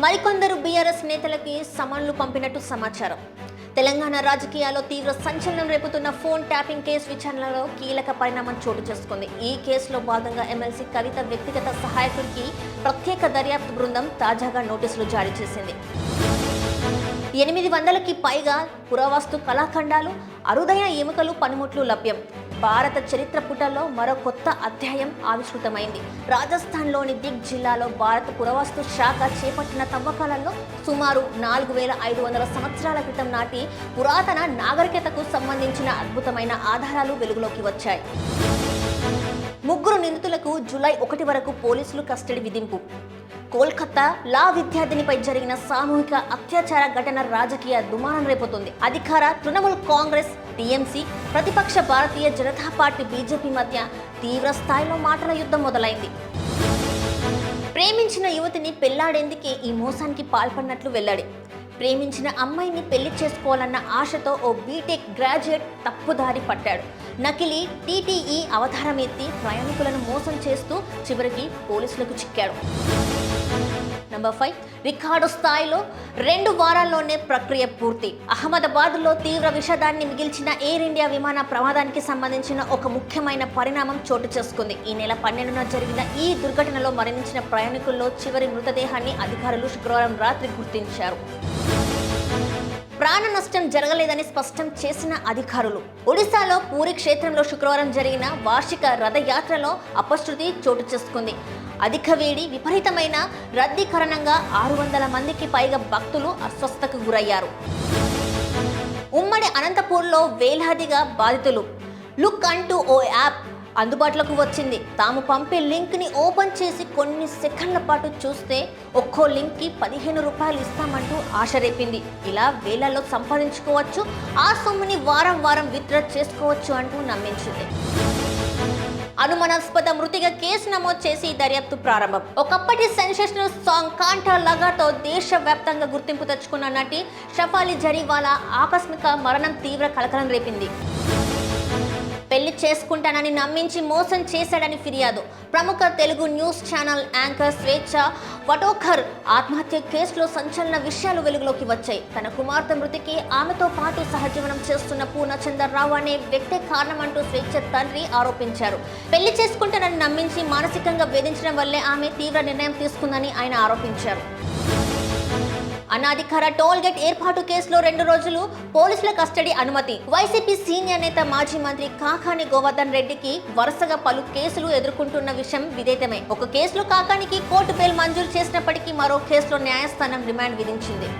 మరికొందరు బీఆర్ఎస్ నేతలకి సమన్లు పంపినట్టు సమాచారం. తెలంగాణ రాజకీయాల్లో తీవ్ర సంచలనం రేపుతున్న ఫోన్ ట్యాపింగ్ కేసు విచారణలో కీలక పరిణామం చోటు చేసుకుంది. ఈ కేసులో భాగంగా ఎమ్మెల్సీ కవిత వ్యక్తిగత సహాయకుడికి ప్రత్యేక దర్యాప్తు బృందం తాజాగా నోటీసులు జారీ చేసింది. 800కి పైగా పురావస్తు కళాఖండాలు, అరుదైన ఎముకలు, పనిముట్లు లభ్యం. భారత చరిత్ర పుటల్లో మరో కొత్త అధ్యాయం ఆవిష్కృతమైంది. రాజస్థాన్లోని దిగ్ జిల్లాలో భారత పురావస్తు శాఖ చేపట్టిన తవ్వకాలలో సుమారు 4500 సంవత్సరాల క్రితం నాటి పురాతన నాగరికతకు సంబంధించిన అద్భుతమైన ఆధారాలు వెలుగులోకి వచ్చాయి. 3 నిందితులకు జూలై 1 వరకు పోలీసులు కస్టడీ విధింపు. కోల్కతా లా విద్యార్థినిపై జరిగిన సామూహిక అత్యాచార ఘటన రాజకీయ దుమారం రేపుతుంది. అధికార తృణమూల్ కాంగ్రెస్, టీఎంసీ, ప్రతిపక్ష భారతీయ జనతా పార్టీ బీజేపీ మధ్య తీవ్ర స్థాయిలో మాటల యుద్ధం మొదలైంది. ప్రేమించిన యువతిని పెళ్లాడేందుకే ఈ మోసానికి పాల్పడినట్లు వెల్లడి. ప్రేమించిన అమ్మాయిని పెళ్లి చేసుకోవాలన్న ఆశతో ఓ బీటెక్ గ్రాడ్యుయేట్ తప్పుదారి పట్టాడు. నకిలీ టీటీఈ అవతారం ఎత్తి ప్రయాణికులను మోసం చేస్తూ చివరికి పోలీసులకు చిక్కాడు. నంబర్ 5, రికార్డు స్థాయిలో 2 వారాల్లోనే ప్రక్రియ పూర్తి. అహ్మదాబాద్లో తీవ్ర విషాదాన్ని మిగిల్చిన ఎయిర్ ఇండియా విమాన ప్రమాదానికి సంబంధించిన ఒక ముఖ్యమైన పరిణామం చోటు చేసుకుంది. ఈ నెల 12న జరిగిన ఈ దుర్ఘటనలో మరణించిన ప్రయాణికుల్లో చివరి మృతదేహాన్ని అధికారులు శుక్రవారం రాత్రి గుర్తించారు. ప్రాణ నష్టం జరగలేదని స్పష్టం చేసిన అధికారులు. ఒడిశాలో పూరి క్షేత్రంలో శుక్రవారం జరిగిన వార్షిక రథయాత్రలో అపశృతి చోటు చేసుకుంది. అధిక వేడి, విపరీతమైన రద్దీ కారణంగా 600 మందికి పైగా భక్తులు అస్వస్థతకు గురయ్యారు. ఉమ్మడి అనంతపూర్లో వేలాదిగా బాధితులు. లుక్ అంటూ ఓ యాప్ అందుబాటులోకి వచ్చింది. తాము పంపే లింక్ ని ఓపెన్ చేసి కొన్ని సెకండ్ల పాటు చూస్తే ఒక్కో లింక్ కి 15 రూపాయలు ఇస్తామంటూ ఆశ రేపింది. ఇలా వేలల్లో సంపాదించుకోవచ్చు, ఆ సొమ్ముని వారం వారం విత్డ్రా చేసుకోవచ్చు అంటూ నమ్మించింది. అనుమానాస్పద మృతిగా కేసు నమోదు చేసి దర్యాప్తు ప్రారంభం. ఒకప్పటి సెన్సేషనల్ సాంగ్ కాంటా లగాతో దేశవ్యాప్తంగా గుర్తింపు తెచ్చుకున్న నటి షఫాలి జరీవాలా ఆకస్మిక మరణం తీవ్ర కలకలం రేపింది. పెళ్లి చేసుకుంటానని నమ్మించి మోసం చేశాడని ఫిర్యాదు. ప్రముఖ తెలుగు న్యూస్ ఛానల్ యాంకర్ స్వేచ్ఛ వటోకర్ ఆత్మహత్య కేసులో సంచలన విషయాలు వెలుగులోకి వచ్చాయి. తన కుమార్తె మృతికి ఆమెతో పాటు సహజీవనం చేస్తున్న పూర్ణచంద్రరావు అనే వ్యక్తే కారణమంటూ స్వేచ్ఛ తండ్రి ఆరోపించారు. పెళ్లి చేసుకుంటానని నమ్మించి మానసికంగా వేధించడం వల్లే ఆమె తీవ్ర నిర్ణయం తీసుకుందని ఆయన ఆరోపించారు. అనాధికార టోల్ గేట్ ఏర్పాటు కేసులో 2 రోజులు పోలీసుల కస్టడీ అనుమతి. వైసీపీ సీనియర్ నేత మాజీ మంత్రి కాకాని గోవర్ధన్ రెడ్డికి వరుసగా పలు కేసులు ఎదుర్కొంటున్న విషయం విదితమే. ఒక కేసులో కాకానికి కోర్టు బెయిల్ మంజూరు చేసినప్పటికీ మరో కేసులో న్యాయస్థానం రిమాండ్ విధించింది.